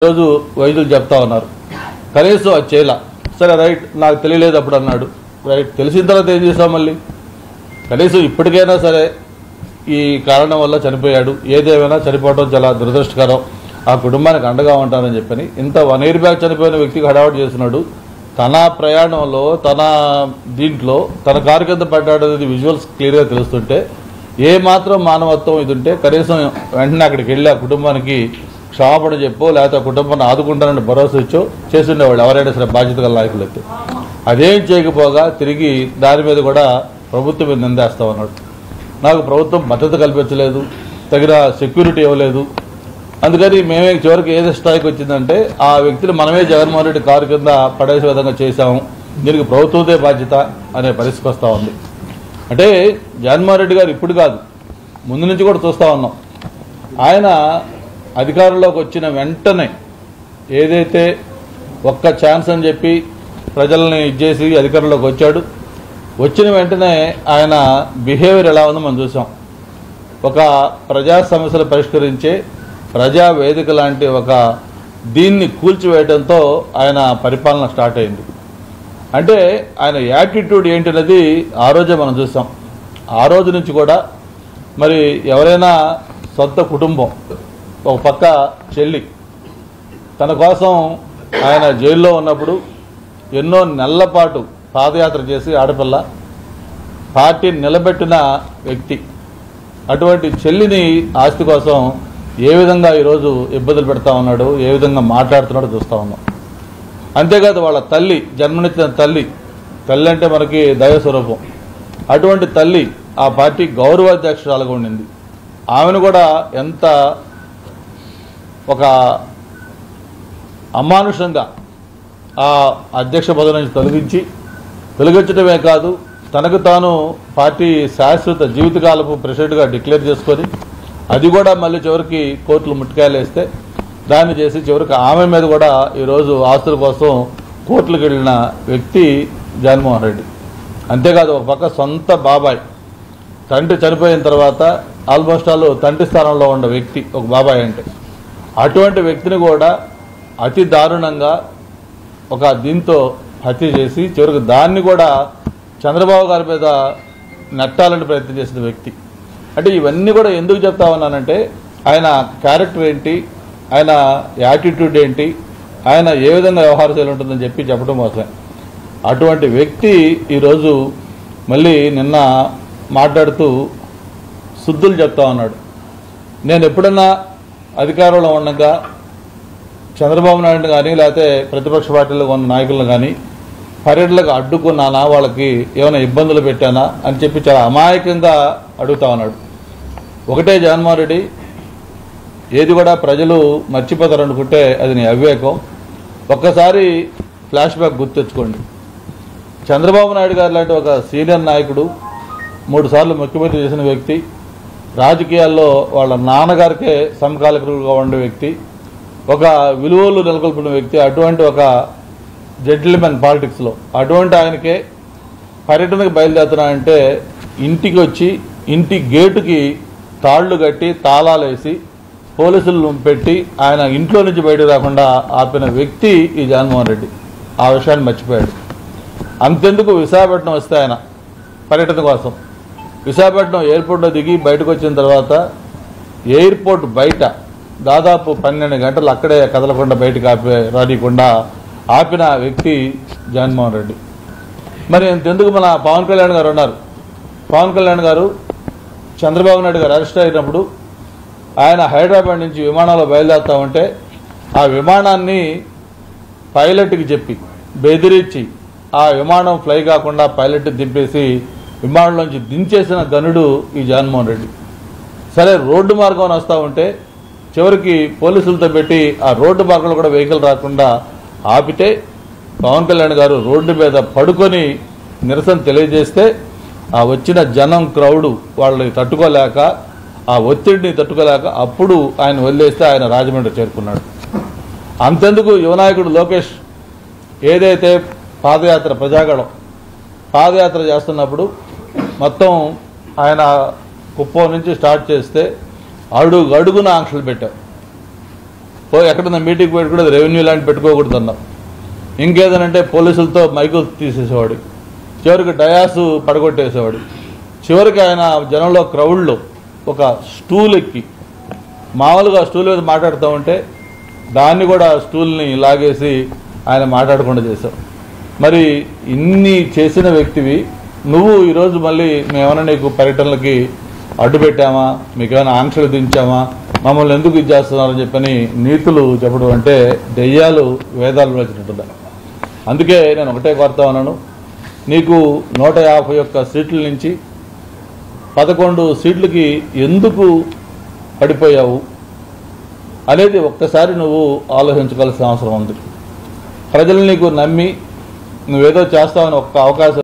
రోజు వైద్యులు చెప్తా ఉన్నారు కనీసం అది చేయలా సరే రైట్ నాకు తెలియలేదు అప్పుడు అన్నాడు రైట్ తెలిసిన తర్వాత ఏం చేసాం మళ్ళీ కనీసం ఇప్పటికైనా సరే ఈ కారణం వల్ల చనిపోయాడు ఏదేమైనా చనిపోవడం చాలా దురదృష్టకరం ఆ కుటుంబానికి అండగా ఉంటానని చెప్పని ఇంత 1 year బ్యాక్ చనిపోయిన వ్యక్తికి హడావుడి చేస్తున్నాడు తన ప్రయాణంలో తన దీంట్లో తన కారు కింద పడ్డాడు అనేది విజువల్స్ క్లియర్గా తెలుస్తుంటే ఏ మాత్రం మానవత్వం ఇది ఉంటే కనీసం వెంటనే అక్కడికి వెళ్ళి ఆ కుటుంబానికి క్షమాపణ చెప్పో లేకపోతే ఆ కుటుంబాన్ని ఆదుకుంటానని భరోసా ఇచ్చో చేస్తుండేవాళ్ళు ఎవరైనా సరే బాధ్యత గల నాయకులు అయితే అదేం చేయకపోగా తిరిగి దాని మీద కూడా ప్రభుత్వం మీద నిందేస్తా ఉన్నాడు నాకు ప్రభుత్వం భద్రత కల్పించలేదు తగిన సెక్యూరిటీ ఇవ్వలేదు అందుకని మేమే చివరికి ఏది స్థాయికి వచ్చిందంటే ఆ వ్యక్తిని మనమే జగన్మోహన్ రెడ్డి కారు కింద పడేసే విధంగా చేశాము దీనికి ప్రభుత్వమే బాధ్యత అనే పరిస్థితి వస్తూ ఉంది అంటే జగన్మోహన్ రెడ్డి గారు ఇప్పుడు కాదు ముందు నుంచి కూడా చూస్తూ ఉన్నాం ఆయన అధికారంలోకి వచ్చిన వెంటనే ఏదైతే ఒక్క ఛాన్స్ అని చెప్పి ప్రజల్ని ఇచ్చేసి అధికారంలోకి వచ్చాడు వచ్చిన వెంటనే ఆయన బిహేవియర్ ఎలా ఉందో మనం చూసాం ఒక ప్రజా సమస్యలు పరిష్కరించే ప్రజా వేదిక లాంటి ఒక దీన్ని కూల్చివేయడంతో ఆయన పరిపాలన స్టార్ట్ అయింది అంటే ఆయన యాటిట్యూడ్ ఏంటనేది ఆ రోజే మనం చూసాం ఆ రోజు నుంచి కూడా మరి ఎవరైనా సొంత కుటుంబం ఒక పక్క చెల్లి తన కోసం ఆయన జైల్లో ఉన్నప్పుడు ఎన్నో నెలల పాటు పాదయాత్ర చేసి ఆడపిల్ల పార్టీని నిలబెట్టిన వ్యక్తి అటువంటి చెల్లిని ఆస్తి కోసం ఏ విధంగా ఈరోజు ఇబ్బందులు పెడతా ఉన్నాడు ఏ విధంగా మాట్లాడుతున్నాడో చూస్తూ ఉన్నాం అంతేకాదు వాళ్ళ తల్లి జన్మనిచ్చిన తల్లి అంటే మనకి దైవస్వరూపం అటువంటి తల్లి ఆ పార్టీ గౌరవాధ్యక్షురాలుగా ఉండింది ఆమెను కూడా ఎంత ఒక అమానుషంగా ఆ అధ్యక్ష పదవి నుంచి తొలగించడమే కాదు తనకు తాను పార్టీ శాశ్వత జీవితకాలపు ప్రెసిడెంట్గా డిక్లేర్ చేసుకొని అది కూడా మళ్ళీ చివరికి కోర్టులు ముట్టికాయలు వేస్తే దాన్ని చేసి చివరికి ఆమె మీద కూడా ఈరోజు ఆస్తుల కోసం కోర్టులకు వెళ్ళిన వ్యక్తి జగన్మోహన్ రెడ్డి అంతేకాదు ఒక పక్క సొంత బాబాయ్ తండ్రి చనిపోయిన తర్వాత ఆల్మోస్ట్ ఆల్ తండ్రి స్థానంలో ఉన్న వ్యక్తి ఒక బాబాయ్ అంటే అటువంటి వ్యక్తిని కూడా అతి దారుణంగా ఒక దీంతో హత్య చేసి చివరికి దాన్ని కూడా చంద్రబాబు గారి మీద నెట్టాలని ప్రయత్నం చేసిన వ్యక్తి అంటే ఇవన్నీ కూడా ఎందుకు చెప్తా ఉన్నానంటే ఆయన క్యారెక్టర్ ఏంటి ఆయన యాటిట్యూడ్ ఏంటి ఆయన ఏ విధంగా వ్యవహార శైలి ఉంటుందని చెప్పడం కోసమే అటువంటి వ్యక్తి ఈరోజు మళ్ళీ నిన్న మాట్లాడుతూ శుద్ధులు చెప్తా ఉన్నాడు నేను ఎప్పుడన్నా అధికారంలో ఉండగా చంద్రబాబు నాయుడు కానీ లేకపోతే ప్రతిపక్ష పార్టీలో ఉన్న నాయకులను కానీ పర్యటనలకు అడ్డుకున్నానా వాళ్ళకి ఏమైనా ఇబ్బందులు పెట్టానా అని చెప్పి చాలా అమాయకంగా అడుగుతా ఉన్నాడు ఒకటే జగన్మోహన్ రెడ్డి ఏది కూడా ప్రజలు మర్చిపోతారు అనుకుంటే అది నీ అవివేకం ఒక్కసారి ఫ్లాష్ బ్యాక్ గుర్తెచ్చుకోండి చంద్రబాబు నాయుడు గారు లాంటి ఒక సీనియర్ నాయకుడు 3 సార్లు ముఖ్యమంత్రి చేసిన వ్యక్తి రాజకీయాల్లో వాళ్ళ నాన్నగారికే సమకాలికులుగా ఉండే వ్యక్తి ఒక విలువలు నెలకొల్పిన వ్యక్తి అటువంటి ఒక జెంటిల్మెన్ పాలిటిక్స్లో అటువంటి ఆయనకే పర్యటనకు బయలుదేరుతున్నాయంటే ఇంటికి వచ్చి ఇంటి గేటుకి తాళ్లు కట్టి తాళాలు వేసి పోలీసులు పెట్టి ఆయన ఇంట్లో నుంచి బయటకు రాకుండా ఆపిన వ్యక్తి ఈ జగన్మోహన్ రెడ్డి ఆ విషయాన్ని మర్చిపోయాడు అంతెందుకు విశాఖపట్నం వస్తే ఆయన పర్యటన కోసం విశాఖపట్నం ఎయిర్పోర్ట్లో దిగి బయటకు వచ్చిన తర్వాత ఎయిర్పోర్ట్ బయట దాదాపు 12 గంటలు అక్కడే కదలకుండా బయటకు రానియకుండా ఆపిన వ్యక్తి జగన్మోహన్ రెడ్డి మరి ఇంతెందుకు మన పవన్ కళ్యాణ్ గారు ఉన్నారు పవన్ కళ్యాణ్ గారు చంద్రబాబు నాయుడు గారు అరెస్ట్ అయినప్పుడు ఆయన హైదరాబాద్ నుంచి విమానంలో బయలుదేరుతా ఉంటే ఆ విమానాన్ని పైలట్కి చెప్పి బెదిరించి ఆ విమానం ఫ్లై కాకుండా పైలట్ దింపేసి విమానంలోంచి దించేసిన గనుడు ఈ జగన్మోహన్ రెడ్డి సరే రోడ్డు మార్గం వస్తూ ఉంటే చివరికి పోలీసులతో పెట్టి ఆ రోడ్డు మార్గంలో కూడా వెహికల్ రాకుండా ఆపితే పవన్ కళ్యాణ్ గారు రోడ్డు మీద పడుకొని నిరసన తెలియజేస్తే ఆ వచ్చిన జనం క్రౌడు వాళ్ళని తట్టుకోలేక ఆ ఒత్తిడిని తట్టుకోలేక అప్పుడు ఆయన వదిలేస్తే ఆయన రాజమండ్రి చేరుకున్నాడు అంతెందుకు యువనాయకుడు లోకేష్ ఏదైతే పాదయాత్ర ప్రజాగళం పాదయాత్ర చేస్తున్నప్పుడు మొత్తం ఆయన కుప్పం నుంచి స్టార్ట్ చేస్తే అడుగున ఆంక్షలు పెట్టారు ఎక్కడన్నా మీటింగ్ పెట్టి కూడా రెవెన్యూ ల్యాండ్ పెట్టుకోకూడదు అన్నాం. ఇంకేదనంటే పోలీసులతో మైకులు తీసేసేవాడు, చివరికి డయాసు పడగొట్టేసేవాడు. చివరికి ఆయన జనంలో క్రౌడ్లో ఒక స్టూల్ ఎక్కి మామూలుగా స్టూల్ మీద మాట్లాడుతూ ఉంటే దాన్ని కూడా స్టూల్ని లాగేసి ఆయన మాట్లాడకుండా చేశాం. మరి ఇన్ని చేసిన వ్యక్తివి నువ్వు ఈరోజు మళ్ళీ మేమన్నా నీకు పర్యటనలకి అడ్డు పెట్టామా, మీకేమైనా ఆంక్షలు దించామా, మమ్మల్ని ఎందుకు ఇది చేస్తున్నారని చెప్పని నీతులు చెప్పడం అంటే దెయ్యాలు వేదాలు వచ్చినట్టు. అందుకే నేను ఒకటే కోరుతా ఉన్నాను, నీకు 151 సీట్ల నుంచి 11 సీట్లకి ఎందుకు పడిపోయావు అనేది ఒక్కసారి నువ్వు ఆలోచించుకోవాల్సిన అవసరం ఉంది. ప్రజలు నీకు నమ్మి నువ్వేదో చేస్తావని ఒక్క అవకాశం